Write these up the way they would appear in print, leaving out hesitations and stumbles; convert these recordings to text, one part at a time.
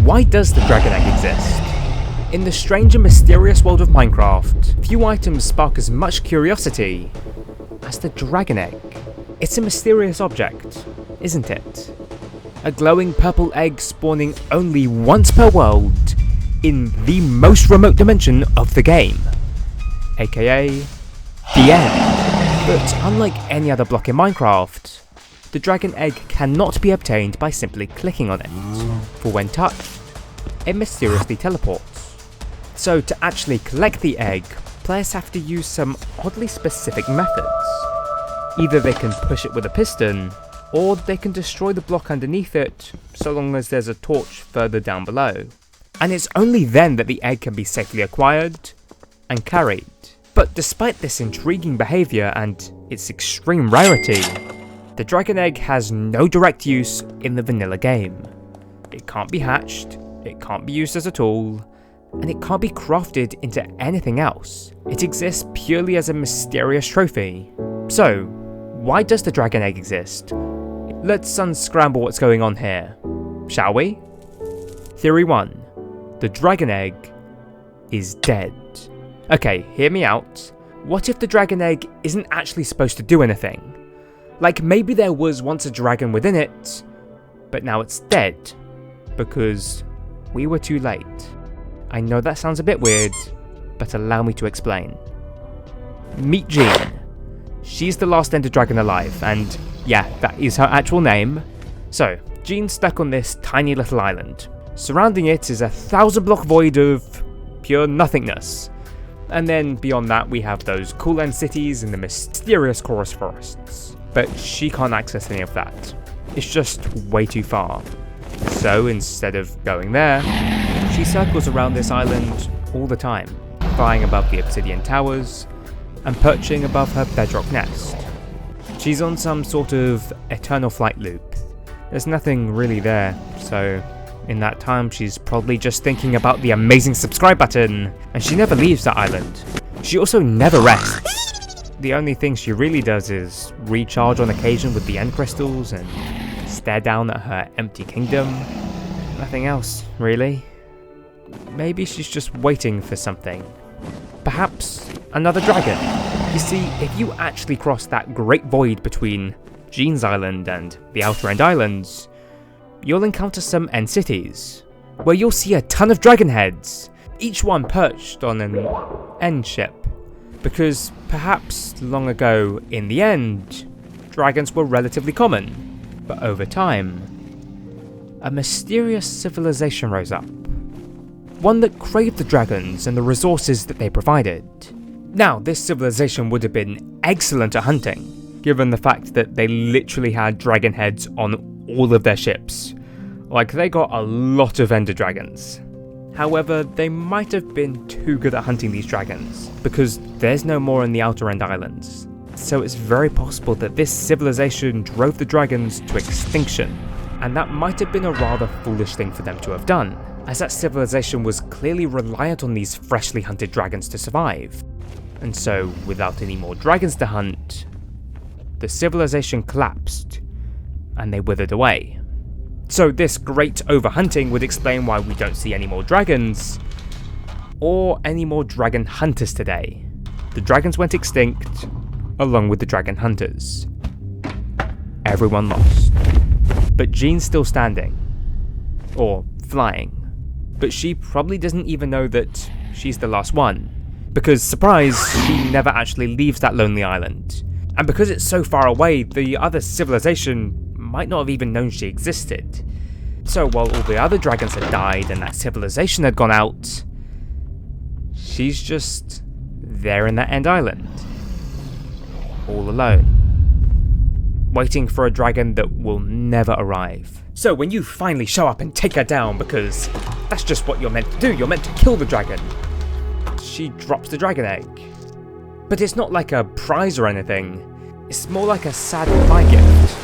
why does the dragon egg exist? In the strange and mysterious world of Minecraft, few items spark as much curiosity as the dragon egg. It's a mysterious object, isn't it? A glowing purple egg spawning only once per world in the most remote dimension of the game, aka the end. But unlike any other block in Minecraft, the dragon egg cannot be obtained by simply clicking on it, for when touched, it mysteriously teleports. So to actually collect the egg, players have to use some oddly specific methods. Either they can push it with a piston, or they can destroy the block underneath it, so long as there's a torch further down below. And it's only then that the egg can be safely acquired and carried. But despite this intriguing behaviour and its extreme rarity, the dragon egg has no direct use in the vanilla game. It can't be hatched, it can't be used as a tool, and it can't be crafted into anything else. It exists purely as a mysterious trophy. So, why does the dragon egg exist? Let's unscramble what's going on here, shall we? Theory 1. The dragon egg is dead. Okay, hear me out. What if the dragon egg isn't actually supposed to do anything? Like maybe there was once a dragon within it, but now it's dead, because we were too late. I know that sounds a bit weird, but allow me to explain. Meet Jean. She's the last Ender Dragon alive, and yeah, that is her actual name. So, Jean's stuck on this tiny little island. Surrounding it is a 1,000-block void of pure nothingness. And then beyond that we have those cool end cities and the mysterious chorus forests. But she can't access any of that. It's just way too far. So instead of going there, she circles around this island all the time, flying above the obsidian towers and perching above her bedrock nest. She's on some sort of eternal flight loop. There's nothing really there, so in that time she's probably just thinking about the amazing subscribe button, and she never leaves that island. She also never rests. The only thing she really does is recharge on occasion with the end crystals and stare down at her empty kingdom. Nothing else, really. Maybe she's just waiting for something. Perhaps another dragon. You see, if you actually cross that great void between Jean's Island and the Outer End Islands, you'll encounter some end cities, where you'll see a ton of dragon heads, each one perched on an end ship. Because perhaps long ago, in the end, dragons were relatively common, but over time, a mysterious civilization rose up. One that craved the dragons and the resources that they provided. Now, this civilization would have been excellent at hunting, given the fact that they literally had dragon heads on all of their ships. Like, they got a lot of ender dragons. However, they might have been too good at hunting these dragons, because there's no more in the Outer End Islands. So it's very possible that this civilization drove the dragons to extinction, and that might have been a rather foolish thing for them to have done, as that civilization was clearly reliant on these freshly hunted dragons to survive. And so, without any more dragons to hunt, the civilization collapsed, and they withered away. So this great overhunting would explain why we don't see any more dragons, or any more dragon hunters today. The dragons went extinct, along with the dragon hunters. Everyone lost. But Jean's still standing. Or flying. But she probably doesn't even know that she's the last one. Because, surprise, she never actually leaves that lonely island. And because it's so far away, the other civilization might not have even known she existed. So while all the other dragons had died and that civilization had gone out, she's just there in that end island, all alone, waiting for a dragon that will never arrive. So when you finally show up and take her down, because that's just what you're meant to do, you're meant to kill the dragon, she drops the dragon egg. But it's not like a prize or anything, it's more like a sad goodbye gift.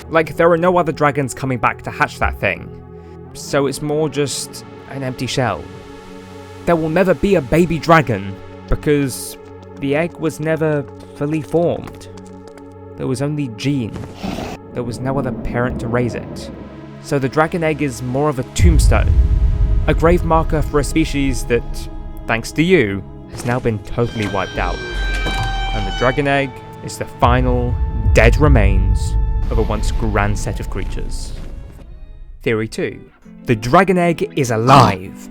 Like, there are no other dragons coming back to hatch that thing, so it's more just an empty shell. There will never be a baby dragon, because the egg was never fully formed. There was only Jean. There was no other parent to raise it. So the dragon egg is more of a tombstone, A grave marker for a species that, thanks to you, has now been totally wiped out. And the dragon egg is the final, dead remains of a once grand set of creatures. Theory 2. The dragon egg is alive.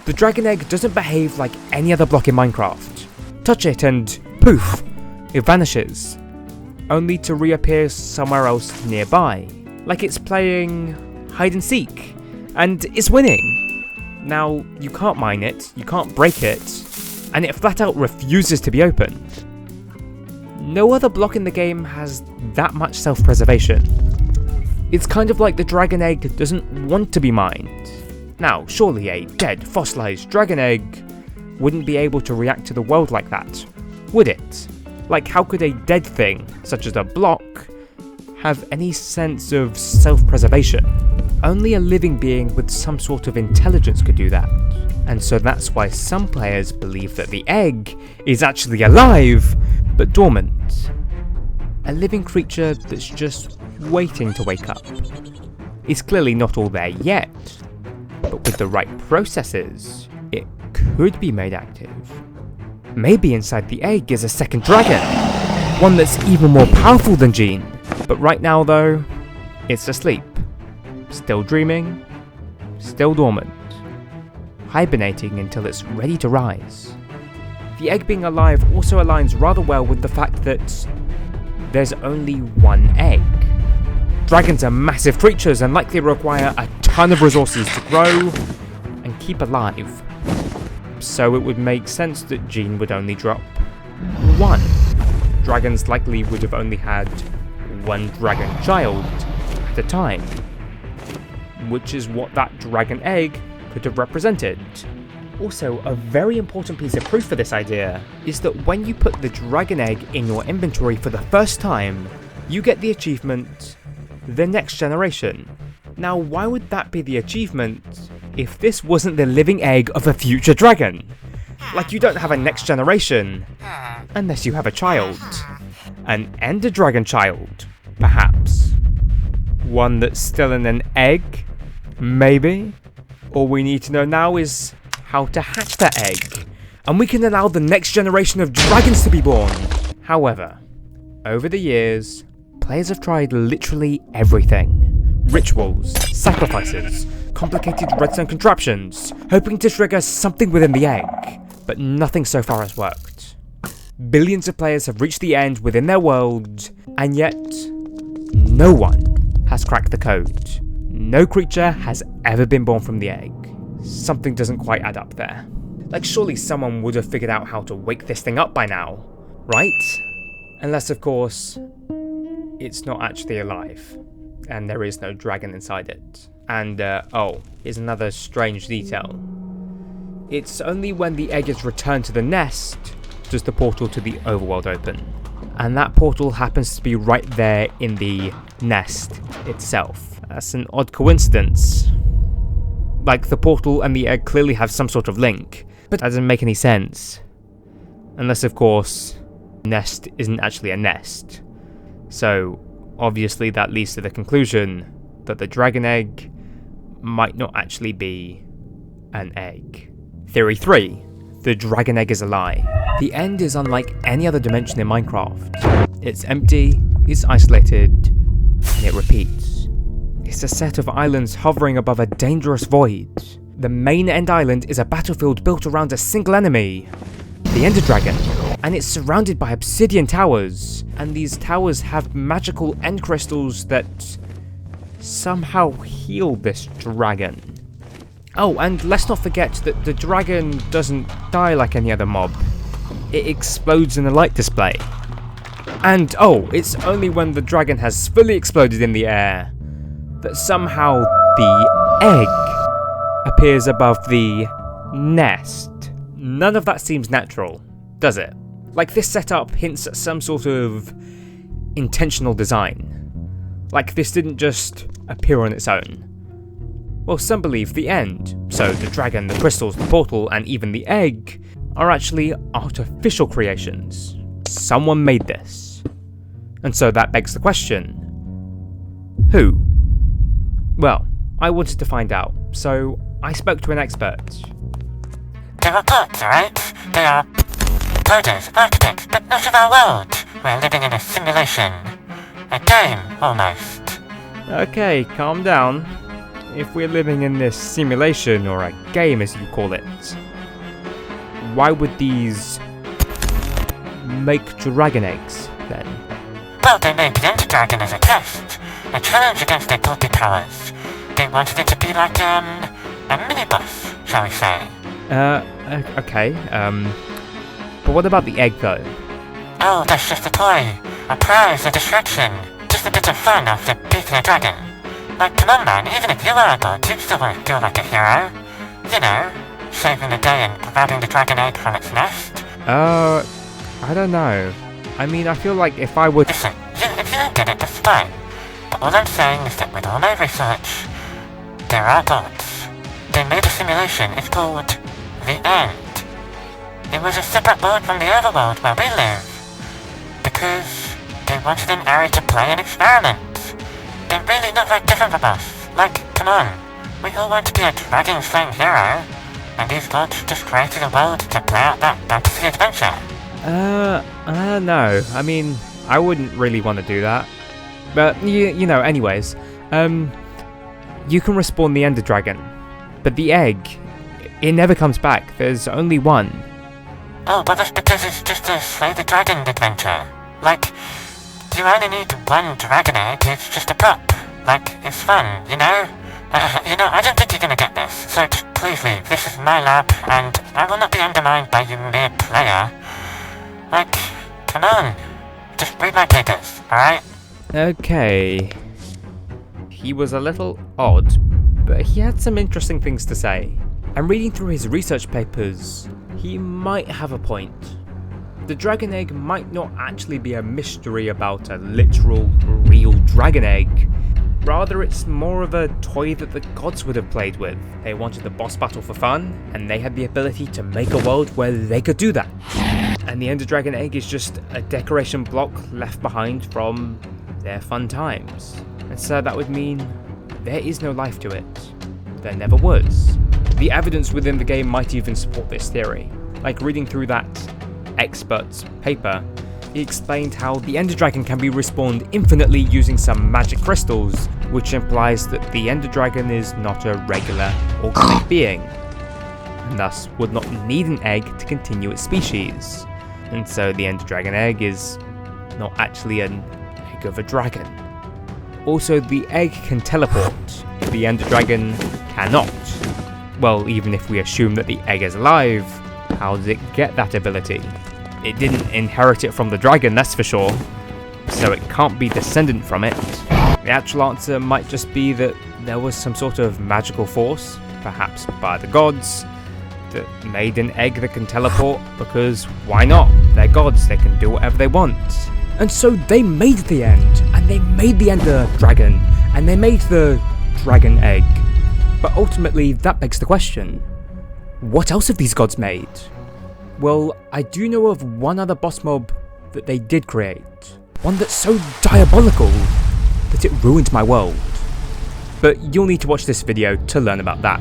The dragon egg doesn't behave like any other block in Minecraft. Touch it and poof, it vanishes, only to reappear somewhere else nearby, like it's playing hide and seek, and it's winning. Now, you can't mine it, you can't break it, and it flat out refuses to be opened. No other block in the game has that much self-preservation. It's kind of like the dragon egg doesn't want to be mined. Now, surely a dead, fossilized dragon egg wouldn't be able to react to the world like that, would it? Like, how could a dead thing, such as a block, have any sense of self-preservation? Only a living being with some sort of intelligence could do that. And so that's why some players believe that the egg is actually alive, but dormant. A living creature that's just waiting to wake up. It's clearly not all there yet, but with the right processes, it could be made active. Maybe inside the egg is a second dragon, one that's even more powerful than Gene. But right now though, it's asleep, still dreaming, still dormant, hibernating until it's ready to rise. The egg being alive also aligns rather well with the fact that there's only one egg. Dragons are massive creatures and likely require a ton of resources to grow and keep alive. So it would make sense that Gene would only drop one. Dragons likely would have only had one dragon child at a time, which is what that dragon egg could have represented. Also, a very important piece of proof for this idea is that when you put the dragon egg in your inventory for the first time, you get the achievement, The Next Generation. Now, why would that be the achievement if this wasn't the living egg of a future dragon? Like, you don't have a next generation unless you have a child. An Ender Dragon child, perhaps. One that's still in an egg, maybe? All we need to know now is how to hatch that egg, and we can allow the next generation of dragons to be born. However, over the years, players have tried literally everything. Rituals, sacrifices, complicated redstone contraptions, hoping to trigger something within the egg, but nothing so far has worked. Billions of players have reached the end within their world, and yet no one has cracked the code. No creature has ever been born from the egg. Something doesn't quite add up there. Like, surely someone would have figured out how to wake this thing up by now, right? Unless, of course, it's not actually alive, and there is no dragon inside it. And, oh, here's another strange detail. It's only when the egg is returned to the nest does the portal to the overworld open. And that portal happens to be right there in the nest itself. That's an odd coincidence. Like, the portal and the egg clearly have some sort of link, but that doesn't make any sense. Unless, of course, nest isn't actually a nest. So, obviously that leads to the conclusion that the dragon egg might not actually be an egg. Theory 3. The dragon egg is a lie. The end is unlike any other dimension in Minecraft. It's empty, it's isolated, and it repeats. It's a set of islands hovering above a dangerous void. The main end island is a battlefield built around a single enemy, the Ender Dragon, and it's surrounded by obsidian towers, and these towers have magical end crystals that somehow heal this dragon. Oh, and let's not forget that the dragon doesn't die like any other mob. It explodes in a light display. And oh, it's only when the dragon has fully exploded in the air that somehow the egg appears above the nest. None of that seems natural, does it? Like, this setup hints at some sort of intentional design. Like, this didn't just appear on its own. Well, some believe the end, so the dragon, the crystals, the portal, and even the egg are actually artificial creations. Someone made this. And so that begs the question, who? Well, I wanted to find out, so I spoke to an expert. There are gods, right? They are coders, architects, but not of our world. We're living in a simulation. A game, almost. Okay, calm down. If we're living in this simulation, or a game as you call it, why would these make dragon eggs, then? Well, they made the Ender Dragon as a test. A challenge against their godly powers. They wanted it to be like, a mini-boss, shall we say. Okay, but what about the egg, though? Oh, that's just a toy. A prize, a distraction. Just a bit of fun after beating a dragon. Like, come on man, even if you were a god, you'd still want to feel like a hero. You know, saving the day and grabbing the dragon egg from its nest. I don't know. I mean, I feel like if I would... Listen, if you don't get it, that's fine. But all I'm saying is that with all my research, there are gods. They made a simulation, it's called The End. It was a separate world from the overworld where we live. Because they wanted an area to play and experiment. They're really not very different from us. Like, come on. We all want to be a dragon-slaying hero. And these gods just created a world to play out that fantasy adventure. No. I mean, I wouldn't really want to do that. But, you know, anyways. You can respawn the Ender Dragon. But the egg, it never comes back. There's only one. Oh, but that's because it's just a slay the dragon adventure. Like, you only need one dragon egg, it's just a prop. Like, it's fun, you know? I don't think you're gonna get this, so please leave. This is my lab, and I will not be undermined by you mere player. Like, come on. Just read my papers, alright? Okay. He was a little odd, but he had some interesting things to say. And reading through his research papers, he might have a point. The dragon egg might not actually be a mystery about a literal, real dragon egg. Rather, it's more of a toy that the gods would have played with. They wanted the boss battle for fun, and they had the ability to make a world where they could do that. And the Ender Dragon egg is just a decoration block left behind from their fun times. And so that would mean there is no life to it. There never was. The evidence within the game might even support this theory. Like reading through that expert's paper, he explained how the Ender Dragon can be respawned infinitely using some magic crystals, which implies that the Ender Dragon is not a regular organic being, and thus would not need an egg to continue its species. And so the Ender Dragon egg is not actually an egg of a dragon. Also, the egg can teleport, the Ender Dragon cannot. Well, even if we assume that the egg is alive, how did it get that ability? It didn't inherit it from the dragon, that's for sure, so it can't be descendant from it. The actual answer might just be that there was some sort of magical force, perhaps by the gods, that made an egg that can teleport, because why not? They're gods, they can do whatever they want. And so they made the end, and they made the Ender Dragon, and they made the dragon egg. But ultimately, that begs the question, what else have these gods made? Well, I do know of one other boss mob that they did create. One that's so diabolical that it ruined my world. But you'll need to watch this video to learn about that.